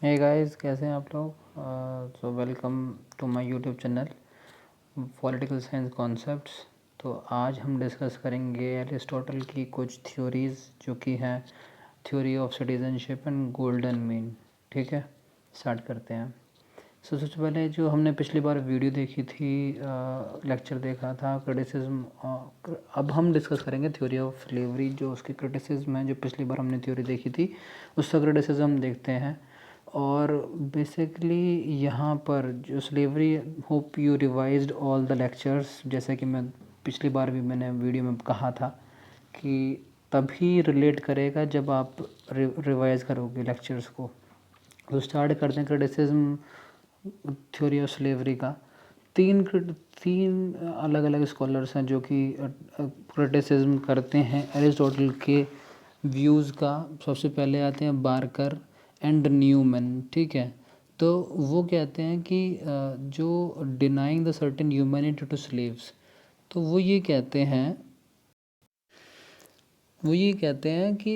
Hey guys, कैसे हैं आप लोग। So welcome to my YouTube channel political science concepts. तो आज हम डिस्कस करेंगे एरिस्टोटल की कुछ थ्योरीज़ जो कि हैं theory of citizenship and golden mean. ठीक है, स्टार्ट करते हैं। सबसे पहले जो हमने पिछली बार वीडियो देखी थी, लेक्चर देखा था क्रिटिसिज्म। अब हम डिस्कस करेंगे थ्योरी ऑफ स्लेवरी, जो उसकी क्रिटिसिज्म है। जो पिछली बार हमने थ्योरी देखी थी उसका क्रिटिसिज्म देखते हैं। और बेसिकली यहाँ पर जो slavery, hope you revised all the lectures. जैसे कि मैं पिछली बार भी मैंने वीडियो में कहा था कि तभी रिलेट करेगा जब आप रिवाइज करोगे लेक्चर्स को। तो स्टार्ट करते हैं क्रिटिसिज्म थ्योरी ऑफ स्लेवरी का। तीन अलग अलग स्कॉलर्स हैं जो कि क्रिटिसिज्म करते हैं एरिस्टोटल के व्यूज़ का। सबसे पहले आते हैं बार्कर एंड न्यूमैन। ठीक है, तो वो कहते हैं कि जो denying the certain humanity to slaves, तो वो ये कहते हैं कि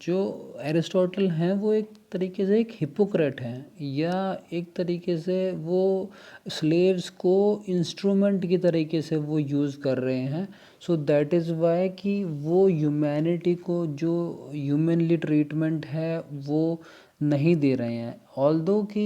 जो एरिस्टोटल हैं वो एक तरीके से एक हिपोक्रेट हैं, या एक तरीके से वो स्लेव्स को इंस्ट्रूमेंट की तरीके से वो यूज़ कर रहे हैं। सो दैट इज़ वाई कि वो ह्यूमैनिटी को जो ह्यूमनली ट्रीटमेंट है वो नहीं दे रहे हैं। ऑल्दो कि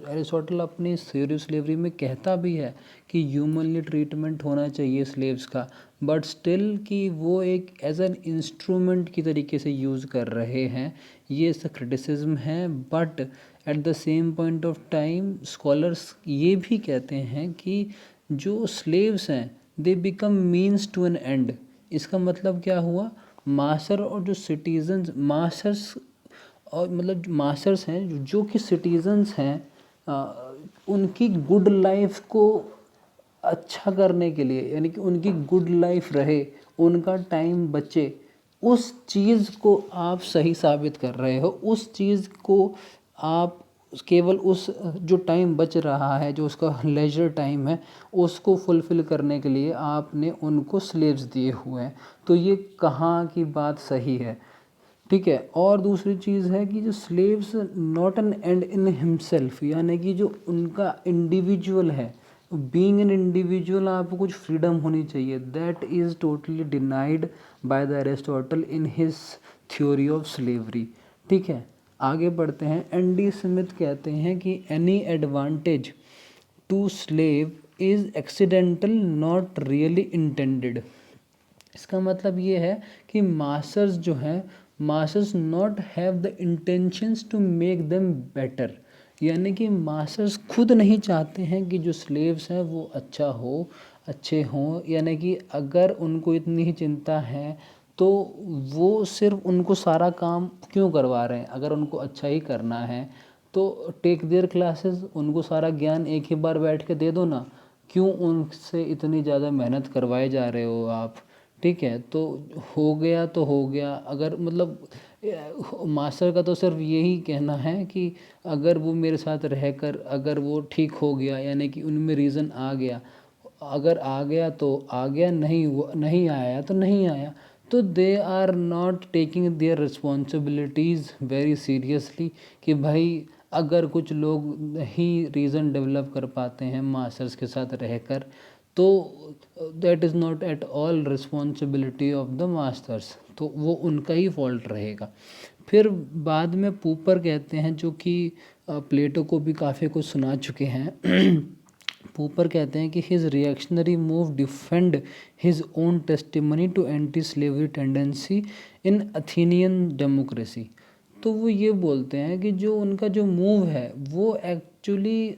एरिस्टोटल अपनी थ्योरी ऑफ स्लेवरी में कहता भी है कि ह्यूमनली ट्रीटमेंट होना चाहिए स्लेव्स का, बट स्टिल कि वो एक एज एन इंस्ट्रूमेंट की तरीके से यूज़ कर रहे हैं। ये इसका क्रिटिसिज्म है। But at the same point of time scholars ये भी कहते हैं कि जो स्लेव्स हैं they become means to an end. इसका मतलब क्या हुआ, मास्टर और जो सिटीजन्स, मास्टर्स और मतलब मास्टर्स हैं जो कि सिटीजन्स हैं, उनकी गुड लाइफ को अच्छा करने के लिए, यानी कि उनकी गुड लाइफ रहे, उनका टाइम बचे, उस चीज़ को आप सही साबित कर रहे हो। उस चीज़ को आप केवल उस जो टाइम बच रहा है, जो उसका लेजर टाइम है, उसको फुलफ़िल करने के लिए आपने उनको स्लेव्स दिए हुए हैं। तो ये कहाँ की बात सही है। ठीक है, और दूसरी चीज़ है कि जो slaves not an and in himself, यानी कि जो उनका इंडिविजुअल है, बीइंग एन इंडिविजुअल आपको कुछ फ्रीडम होनी चाहिए। That is totally denied by the Aristotle in his theory of slavery. ठीक है, आगे बढ़ते हैं। एंडी स्मिथ कहते हैं कि any advantage to slave is accidental not really intended. इसका मतलब ये है कि मास्टर्स जो हैं, masters not have the intentions to make them better, यानी कि मास्टर्स खुद नहीं चाहते हैं कि जो स्लेव्स हैं वो अच्छे हों। यानी कि अगर उनको इतनी ही चिंता है तो वो सिर्फ उनको सारा काम क्यों करवा रहे हैं। अगर उनको अच्छा ही करना है तो टेक देयर क्लासेस, उनको सारा ज्ञान एक ही बार बैठ के दे दो ना। क्यों उनसे इतनी ज़्यादा मेहनत करवाए जा रहे हो आप। ठीक है, तो हो गया तो हो गया। अगर मतलब मास्टर का तो सिर्फ यही कहना है कि अगर वो मेरे साथ रहकर अगर वो ठीक हो गया, यानी कि उनमें रीज़न आ गया, अगर आ गया तो आ गया, नहीं आया तो नहीं आया। तो they are not taking their responsibilities very seriously कि भाई अगर कुछ लोग ही रीज़न डेवलप कर पाते हैं मास्टर्स के साथ रहकर, तो that is not at all responsibility of the masters, तो वो उनका ही फॉल्ट रहेगा। फिर बाद में पूपर कहते हैं, जो कि प्लेटो को भी काफ़ी कुछ सुना चुके हैं। पूपर कहते हैं कि his reactionary move defend his own testimony to anti slavery tendency in Athenian democracy. तो वो ये बोलते हैं कि जो उनका जो मूव है वो एक्चुअली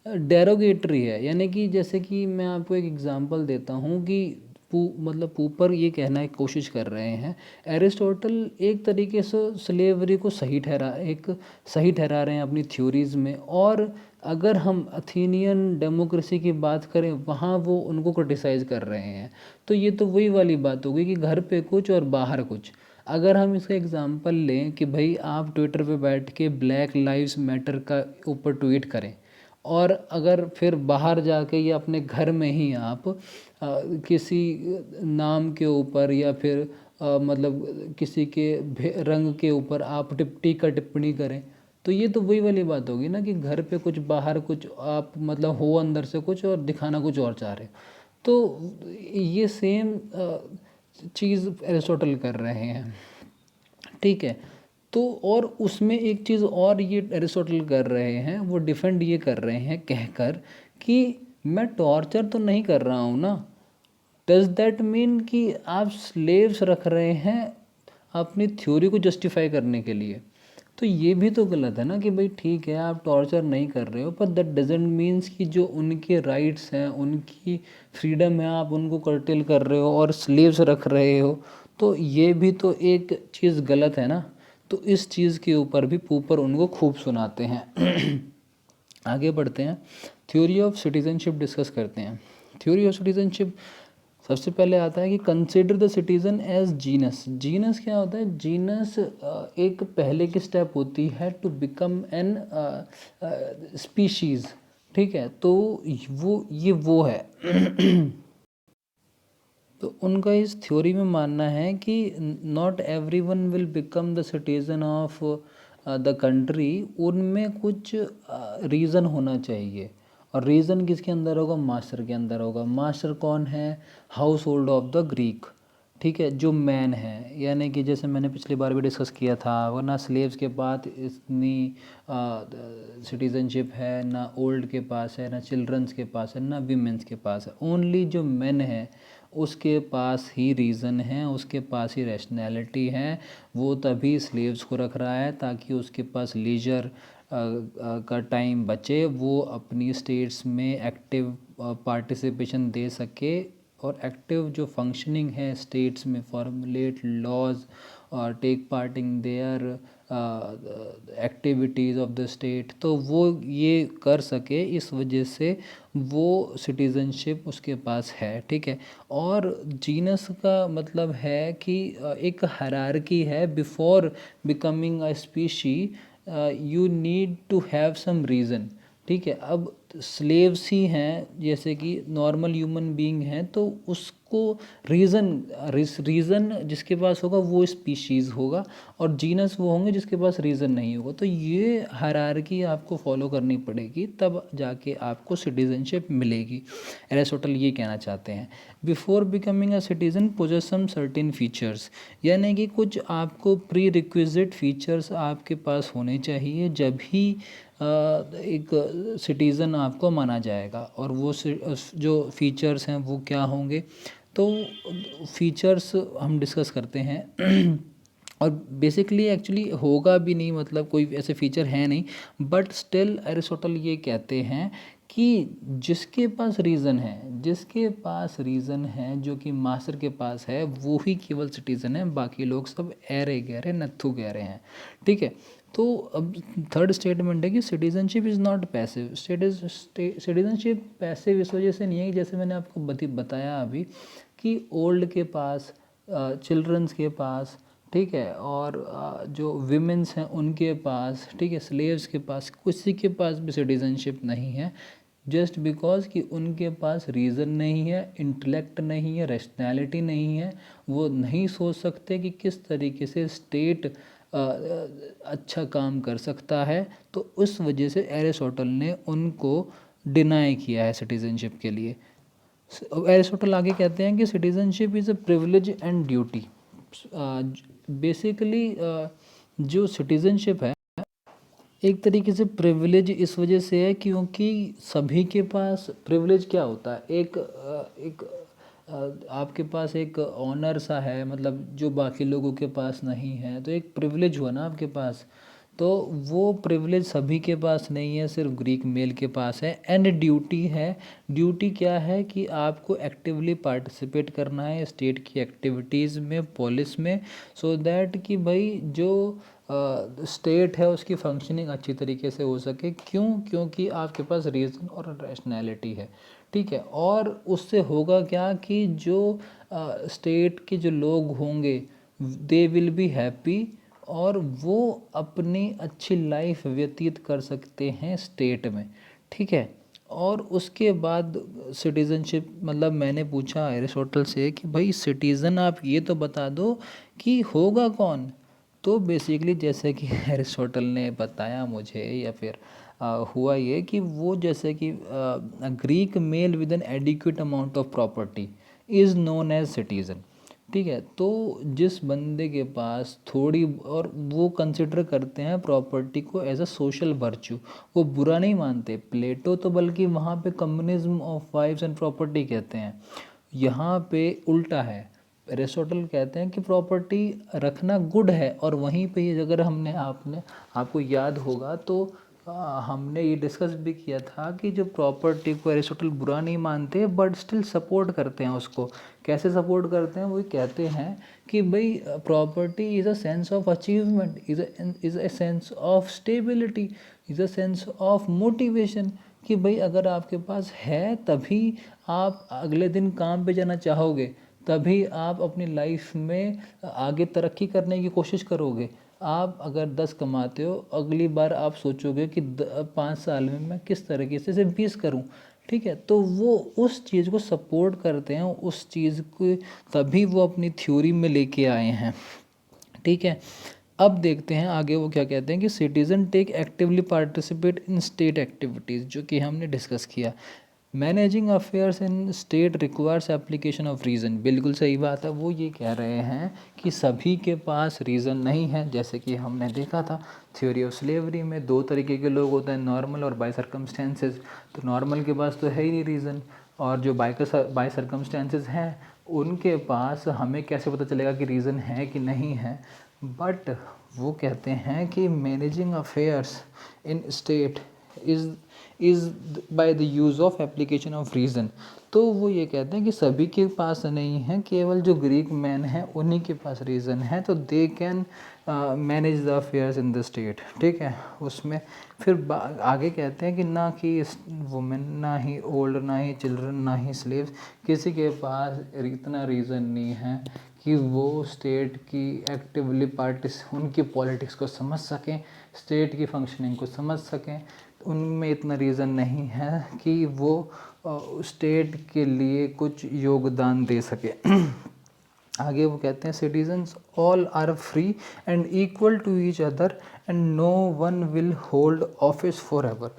डेरोगेटरी है। यानी कि जैसे कि मैं आपको एक एग्जांपल देता हूँ कि मतलब पूपर ये कहना की कोशिश कर रहे हैं, एरिस्टोटल एक तरीके से स्लेवरी को सही ठहरा रहे हैं अपनी थ्योरीज़ में। और अगर हम अथेनियन डेमोक्रेसी की बात करें, वहाँ वो उनको क्रिटिसाइज़ कर रहे हैं। तो ये तो वही वाली बात होगी कि घर पे कुछ और बाहर कुछ। अगर हम इसका एग्जांपल लें कि भाई आप ट्विटर पे बैठ के ब्लैक लाइव्स मैटर का ऊपर ट्वीट करें, और अगर फिर बाहर जाके या अपने घर में ही आप किसी नाम के ऊपर या फिर मतलब किसी के रंग के ऊपर आप टिप्पणी करें, तो ये तो वही वाली बात होगी ना कि घर पे कुछ बाहर कुछ आप मतलब हो अंदर से कुछ और दिखाना कुछ और चाह रहे हो। तो ये सेम चीज़ एरिस्टोटल कर रहे हैं, ठीक है। तो और उसमें एक चीज़ और ये एरिस्टोटल कर रहे हैं, वो डिफेंड ये कर रहे हैं कहकर कि मैं टॉर्चर तो नहीं कर रहा हूँ ना। डज दैट मीन कि आप स्लेव्स रख रहे हैं अपनी थ्योरी को जस्टिफाई करने के लिए? तो ये भी तो गलत है ना कि भाई ठीक है आप टॉर्चर नहीं कर रहे हो, पर दैट डजेंट मीन्स कि जो उनके राइट्स हैं, उनकी फ्रीडम है, आप उनको कर्टेल कर रहे हो और स्लेव्स रख रहे हो। तो ये भी तो एक चीज़ गलत है ना। तो इस चीज़ के ऊपर भी पूपर उनको खूब सुनाते हैं। आगे बढ़ते हैं, थ्योरी ऑफ सिटीजनशिप डिस्कस करते हैं। थ्योरी ऑफ सिटीजनशिप सबसे पहले आता है कि consider the citizen as genus. Genus क्या होता है? जीनस एक पहले की स्टेप होती है टू बिकम एन स्पीशीज, ठीक है। तो वो है। तो उनका इस थ्योरी में मानना है कि not every one will become the citizen of the country. उनमें कुछ रीज़न होना चाहिए, और रीज़न किसके अंदर होगा? मास्टर के अंदर होगा। मास्टर कौन है? House hold of the Greek, ठीक है, जो मैन है। यानी कि जैसे मैंने पिछली बार भी डिस्कस किया था, वरना स्लेव्स के पास इतनी सिटीजनशिप है ना, ओल्ड के पास है ना, चिल्ड्रंस के पास है ना, वीमेंस के पास है। ओनली जो मैन है उसके पास ही रीज़न है, उसके पास ही रैशनैलिटी है। वो तभी स्लेव्स को रख रहा है ताकि उसके पास लीजर का टाइम बचे, वो अपनी स्टेट्स में एक्टिव पार्टिसिपेशन दे सके, और एक्टिव जो फंक्शनिंग है स्टेट्स में, फॉर्मुलेट लॉज और take part in their activities of the state, तो वो ये कर सके। इस वजह से वो सिटीज़नशिप उसके पास है, ठीक है। और जीनस का मतलब है कि एक हायरार्की है। Before becoming a species you need to have some reason, ठीक है। अब स्लेव्स ही हैं जैसे कि नॉर्मल ह्यूमन बीइंग हैं, तो उसको रीज़न जिसके पास होगा वो स्पीशीज़ होगा, और जीनस वो होंगे जिसके पास रीज़न नहीं होगा। तो ये हायरार्की आपको फॉलो करनी पड़ेगी, तब जाके आपको सिटीजनशिप मिलेगी। एरिस्टोटल ये कहना चाहते हैं। Before becoming a citizen possess some certain features, यानी कि कुछ आपको प्री रिक्विजिट फीचर्स आपके पास होने चाहिए, जब ही एक सिटीज़न आपको माना जाएगा। और वो जो फीचर्स हैं वो क्या होंगे? तो फीचर्स हम डिस्कस करते हैं। और बेसिकली एक्चुअली होगा भी नहीं, मतलब कोई ऐसे फीचर है नहीं, बट स्टिल एरिस्टोटल ये कहते हैं कि जिसके पास रीज़न है, जिसके पास रीज़न है, जो कि मास्टर के पास है, वो ही केवल सिटीज़न है, बाकी लोग सब ऐरे गहरे नत्थु गहरे हैं, ठीक है। तो अब थर्ड स्टेटमेंट है कि citizenship is not passive. Citizenship passive इस वजह से नहीं है कि जैसे मैंने आपको बताया अभी कि ओल्ड के पास, चिल्ड्रंस के पास, ठीक है, और जो विमेंस हैं उनके पास, ठीक है, स्लेव्स के पास, किसी के पास भी सिटीजनशिप नहीं है। जस्ट बिकॉज कि उनके पास रीज़न नहीं है, इंटेलेक्ट नहीं है, रैशनैलिटी नहीं है, वो नहीं सोच सकते कि किस तरीके से स्टेट अच्छा काम कर सकता है। तो उस वजह से एरिस्टोटल ने उनको डिनाई किया है सिटीजनशिप के लिए। एरिस्टोटल आगे कहते हैं कि citizenship is a privilege and duty. Basically जो सिटीजनशिप है एक तरीके से प्रिविलेज इस वजह से है क्योंकि सभी के पास प्रिविलेज क्या होता है, एक आपके पास एक ऑनर सा है, मतलब जो बाकी लोगों के पास नहीं है, तो एक प्रिविलेज हुआ ना आपके पास। तो वो प्रिविलेज सभी के पास नहीं है, सिर्फ ग्रीक मेल के पास है। एंड ड्यूटी है। ड्यूटी क्या है कि आपको एक्टिवली पार्टिसिपेट करना है स्टेट की एक्टिविटीज़ में, पॉलिस में, सो दैट कि भाई जो स्टेट है उसकी फंक्शनिंग अच्छी तरीके से हो सके। क्योंकि आपके पास रीज़न और रैशनैलिटी है, ठीक है। और उससे होगा क्या कि जो स्टेट के जो लोग होंगे दे विल बी हैप्पी, और वो अपनी अच्छी लाइफ व्यतीत कर सकते हैं स्टेट में, ठीक है। और उसके बाद सिटीज़नशिप, मतलब मैंने पूछा एरिस्टोटल से कि भाई सिटीज़न आप ये तो बता दो कि होगा कौन, तो बेसिकली जैसे कि एरिस्टोटल ने बताया मुझे, या फिर हुआ ये कि वो जैसे कि Greek male with an adequate amount of property is known as citizen. ठीक है, तो जिस बंदे के पास थोड़ी, और वो कंसिडर करते हैं प्रॉपर्टी को एज अ सोशल वर्च्यू, वो बुरा नहीं मानते। प्लेटो तो बल्कि वहाँ पे communism of wives and property कहते हैं, यहाँ पे उल्टा है। एरिस्टोटल कहते हैं कि प्रॉपर्टी रखना गुड है, और वहीं पे ही अगर हमने आपने आपको याद होगा तो हमने ये डिस्कस भी किया था कि जो प्रॉपर्टी को एरिस्टोटल बुरा नहीं मानते बट स्टिल सपोर्ट करते हैं उसको। कैसे सपोर्ट करते हैं, वो कहते हैं कि भाई property is a sense of achievement, is a sense of stability, is a sense of motivation. कि भाई अगर आपके पास है तभी आप अगले दिन काम पे जाना चाहोगे, तभी आप अपनी लाइफ में आगे तरक्की करने की कोशिश करोगे। आप अगर 10 कमाते हो, अगली बार आप सोचोगे कि 5 साल में मैं किस तरीके से सिर्फ 20 करूँ। ठीक है, तो वो उस चीज़ को सपोर्ट करते हैं, उस चीज़ को तभी वो अपनी थ्योरी में लेके आए हैं। ठीक है, अब देखते हैं आगे वो क्या कहते हैं कि citizen take actively participate in state activities, जो कि हमने डिस्कस किया। Managing affairs in state requires application of reason, बिल्कुल सही बात है। वो ये कह रहे हैं कि सभी के पास रीज़न नहीं है। जैसे कि हमने देखा था थ्योरी ऑफ स्लेवरी में 2 तरीके के लोग होते हैं, नॉर्मल और बाय सर्कमस्टेंसेस। तो नॉर्मल के पास तो है ही नहीं रीज़न, और जो बाय सर्कमस्टेंसेस हैं उनके पास हमें कैसे पता चलेगा कि रीज़न है कि नहीं है। बट वो कहते हैं कि managing affairs in state is by the use of application of reason. तो वो ये कहते हैं कि सभी के पास नहीं है, केवल जो ग्रीक मैन हैं उन्हीं के पास रीज़न है, तो they can manage the affairs in the state. ठीक है, उसमें फिर आगे कहते हैं कि ना कि वुमेन, ना ही ओल्ड, ना ही चिल्ड्रन, ना ही स्लेव्स, किसी के पास इतना रीज़न नहीं है कि वो स्टेट की एक्टिवली उनकी पॉलिटिक्स को समझ सकें, स्टेट की फंक्शनिंग को समझ सकें। उनमें इतना रीज़न नहीं है कि वो स्टेट के लिए कुछ योगदान दे सके। आगे वो कहते हैं citizens all are free and equal to each other and no one will hold office for ever.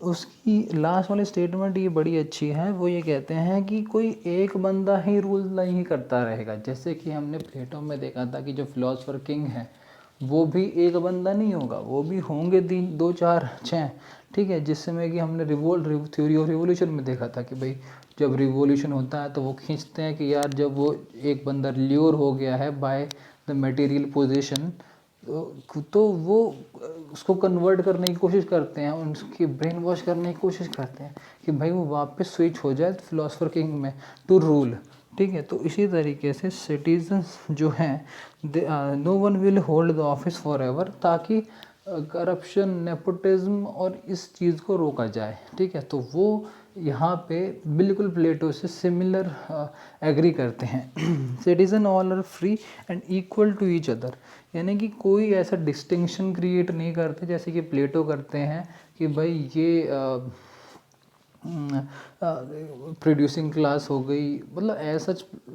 उसकी लास्ट वाली स्टेटमेंट ये बड़ी अच्छी है। वो ये कहते हैं कि कोई एक बंदा ही रूल नहीं करता रहेगा। जैसे कि हमने प्लेटो में देखा था कि जो फिलोसफर किंग है वो भी एक बंदा नहीं होगा, वो भी होंगे 2 4 6। ठीक है, जिस समय कि हमने थ्योरी ऑफ रिवोल्यूशन में देखा था कि भाई जब रिवोल्यूशन होता है तो वो खींचते हैं कि यार जब वो एक बंदा ल्योर हो गया है बाय द मटेरियल पोजीशन, तो वो उसको कन्वर्ट करने की कोशिश करते हैं, उसकी ब्रेन वॉश करने की कोशिश करते हैं कि भाई वो वापस स्विच हो जाए फिलोसफर किंग में टू रूल। ठीक है, तो इसी तरीके से सिटीजन्स जो हैं, no one will hold the office for ever, ताकि करप्शन, नेपोटिज्म और इस चीज़ को रोका जाए। ठीक है, तो वो यहाँ पे बिल्कुल प्लेटो से सिमिलर एग्री करते हैं। Citizen all are free and equal to each other, यानी कि कोई ऐसा डिस्टिंक्शन क्रिएट नहीं करते जैसे कि प्लेटो करते हैं कि भाई ये प्रोड्यूसिंग क्लास हो गई, मतलब ऐसा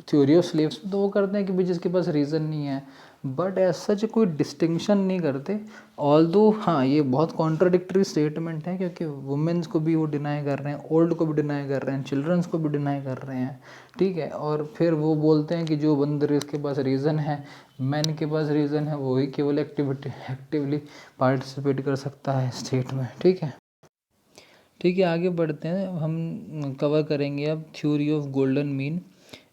थ्योरी ऑफ स्लेव्स तो वो करते हैं कि भाई जिसके पास रीज़न नहीं है, बट ऐसा कोई डिस्टिंक्शन नहीं करते। ऑल्दो हाँ, ये बहुत कॉन्ट्राडिक्टरी स्टेटमेंट है, क्योंकि वुमेन्स को भी वो डिनाई कर रहे हैं, ओल्ड को भी डिनाई कर रहे हैं, चिल्ड्रंस को भी डिनाई कर रहे हैं। ठीक है, और फिर वो बोलते हैं कि जो बंदर इसके पास रीज़न है, मैन के पास रीज़न है, वही केवल एक्टिवली पार्टिसिपेट कर सकता है स्टेट में। ठीक है, ठीक है, आगे बढ़ते हैं। हम कवर करेंगे अब थ्योरी ऑफ गोल्डन मीन।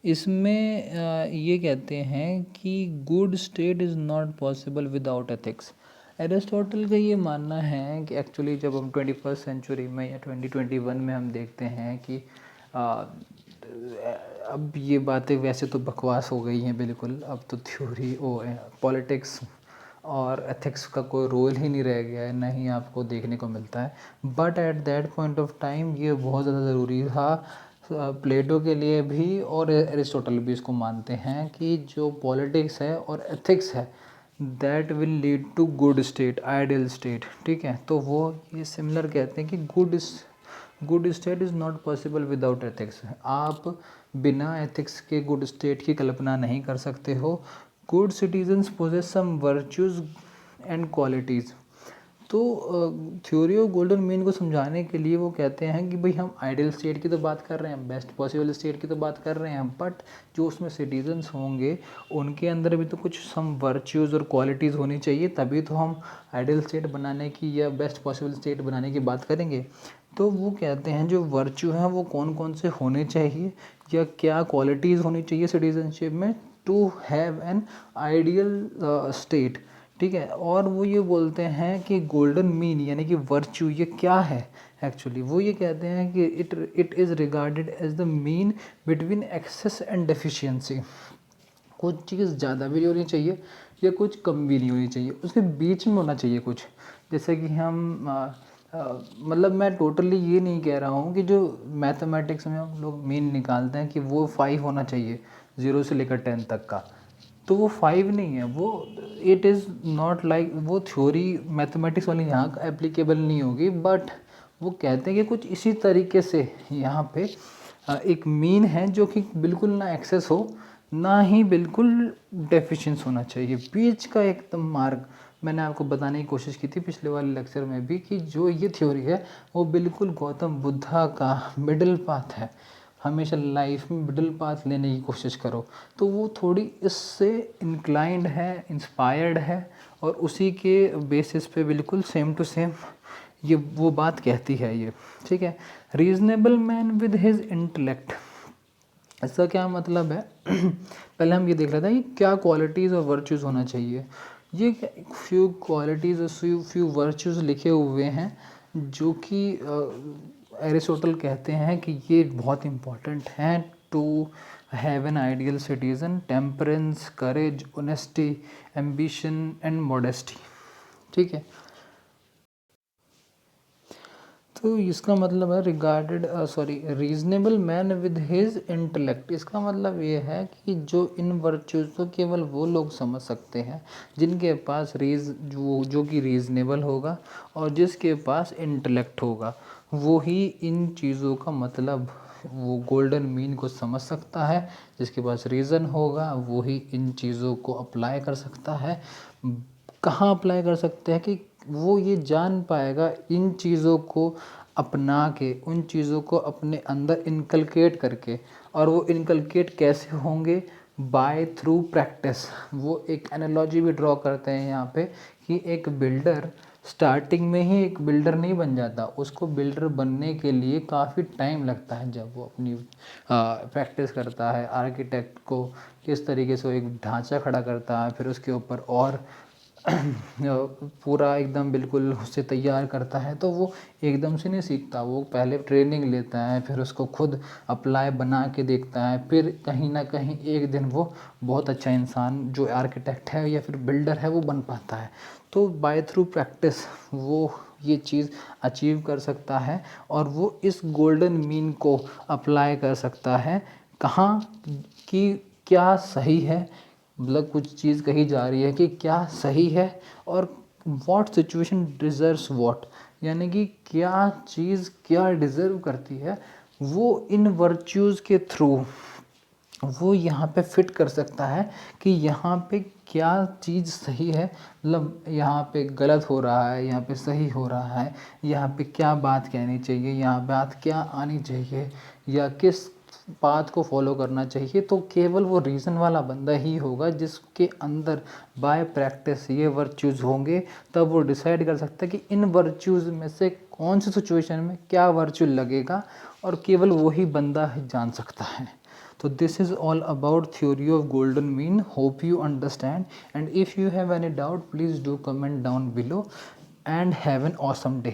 इसमें ये कहते हैं कि good state is not possible without ethics. Aristotle का ये मानना है कि एक्चुअली जब हम 21st सेंचुरी में या 2021 में हम देखते हैं कि अब ये बातें वैसे तो बकवास हो गई हैं बिल्कुल। अब तो थ्योरी पॉलिटिक्स और एथिक्स का कोई रोल ही नहीं रह गया है, ना ही आपको देखने को मिलता है। But at that point of time ये बहुत ज़्यादा ज़रूरी था प्लेटो के लिए भी, और एरिस्टोटल भी इसको मानते हैं कि जो पॉलिटिक्स है और एथिक्स है that will lead to good state, ideal state. ठीक है, तो वो ये सिमिलर कहते हैं कि good state is not possible without ethics. आप बिना एथिक्स के गुड स्टेट की कल्पना नहीं कर सकते हो। Good citizens possess some virtues and qualities. तो थ्योरी ऑफ गोल्डन मीन को समझाने के लिए वो कहते हैं कि भाई हम आइडियल स्टेट की तो बात कर रहे हैं, बेस्ट पॉसिबल स्टेट की तो बात कर रहे हैं, बट जो उसमें सिटीजन्स होंगे उनके अंदर भी तो कुछ सम वर्च्यूज़ और क्वालिटीज़ होनी चाहिए, तभी तो हम आइडियल स्टेट बनाने की या बेस्ट पॉसिबल स्टेट बनाने की बात करेंगे। तो वो कहते हैं जो वर्च्यू हैं वो कौन कौन से होने चाहिए या क्या क्वालिटीज़ होनी चाहिए सिटीजनशिप में to have an ideal state. ठीक है, और वो ये बोलते हैं कि गोल्डन मीन यानी कि वर्च्यू ये क्या है एक्चुअली। वो ये कहते हैं कि it is regarded as the mean between excess and deficiency. कुछ चीज़ ज़्यादा भी नहीं होनी चाहिए या कुछ कम भी नहीं होनी चाहिए, उसके बीच में होना चाहिए कुछ। जैसे कि हम मतलब मैं टोटली ये नहीं कह रहा हूँ कि जो मैथमेटिक्स में हम लोग मीन निकालते हैं कि वो 5 होना चाहिए 0 से लेकर 10 तक का, तो वो 5 नहीं है, वो इट इज़ नॉट लाइक, वो थ्योरी मैथमेटिक्स वाली यहाँ एप्लीकेबल नहीं होगी, बट वो कहते हैं कि कुछ इसी तरीके से यहाँ पे एक मीन है जो कि बिल्कुल ना एक्सेस हो ना ही बिल्कुल डेफिशिएंस होना चाहिए, बीच का एकदम मार्ग। मैंने आपको बताने की कोशिश की थी पिछले वाले लेक्चर में भी कि जो ये थ्योरी है वो बिल्कुल गौतम बुद्धा का मिडिल पाथ है। हमेशा लाइफ में मिडिल पाथ लेने की कोशिश करो, तो वो थोड़ी इससे इंक्लाइंड है, इंस्पायर्ड है, और उसी के बेसिस पे बिल्कुल सेम टू सेम ये वो बात कहती है ये। ठीक है, reasonable man with his intellect, इसका क्या मतलब है पहले हम ये देख लेते हैं कि क्या क्वालिटीज़ और वर्च्यूज़ होना चाहिए। ये फ्यू क्वालिटीज़ और फ्यू वर्च्यूज़ लिखे हुए हैं जो कि एरिस्टोटल कहते हैं कि ये बहुत इंपॉर्टेंट हैं to have an ideal citizen: temperance, courage, honesty, ambition and modesty. ठीक है, तो इसका मतलब है reasonable man with his intellect. इसका मतलब ये है कि जो इन वर्च्यूज़ को केवल वो लोग समझ सकते हैं जिनके पास जो कि रीजनेबल होगा और जिसके पास इंटेलेक्ट होगा, वो ही इन चीज़ों का मतलब वो गोल्डन मीन को समझ सकता है। जिसके पास रीज़न होगा वो ही इन चीज़ों को अप्लाई कर सकता है। कहाँ अप्लाई कर सकते हैं कि वो ये जान पाएगा इन चीज़ों को अपना के, उन चीज़ों को अपने अंदर इनकलकेट करके। और वो इनकलकेट कैसे होंगे? By through practice. वो एक एनालॉजी भी ड्रॉ करते हैं यहाँ पे कि एक बिल्डर स्टार्टिंग में ही एक बिल्डर नहीं बन जाता, उसको बिल्डर बनने के लिए काफ़ी टाइम लगता है। जब वो अपनी प्रैक्टिस करता है, आर्किटेक्ट को किस तरीके से वो एक ढांचा खड़ा करता है, फिर उसके ऊपर और पूरा एकदम बिल्कुल उससे तैयार करता है, तो वो एकदम से नहीं सीखता। वो पहले ट्रेनिंग लेता है, फिर उसको खुद अप्लाई बना के देखता है, फिर कहीं ना कहीं एक दिन वो बहुत अच्छा इंसान जो आर्किटेक्ट है या फिर बिल्डर है वो बन पाता है। तो बाय थ्रू प्रैक्टिस वो ये चीज़ अचीव कर सकता है और वो इस गोल्डन मीन को अप्लाई कर सकता है। कहाँ कि क्या सही है, मतलब कुछ चीज़ कही जा रही है कि क्या सही है, और व्हाट सिचुएशन डिज़र्व्स व्हाट, यानी कि क्या चीज़ क्या डिज़र्व करती है, वो इन वर्च्यूज़ के थ्रू वो यहाँ पे फिट कर सकता है कि यहाँ पे क्या चीज़ सही है, मतलब यहाँ पे गलत हो रहा है, यहाँ पे सही हो रहा है, यहाँ पे क्या बात कहनी चाहिए, यहाँ बात क्या आनी चाहिए, या किस बात को फॉलो करना चाहिए। तो केवल वो रीज़न वाला बंदा ही होगा जिसके अंदर बाय प्रैक्टिस ये वर्च्यूज़ होंगे, तब वो डिसाइड कर सकता है कि इन वर्च्यूज़ में से कौन सी सिचुएशन में क्या वर्च्यू लगेगा, और केवल वही बंदा ही जान सकता है। So this is all about theory of golden mean. Hope you understand, and if you have any doubt please do comment down below, and have an awesome day.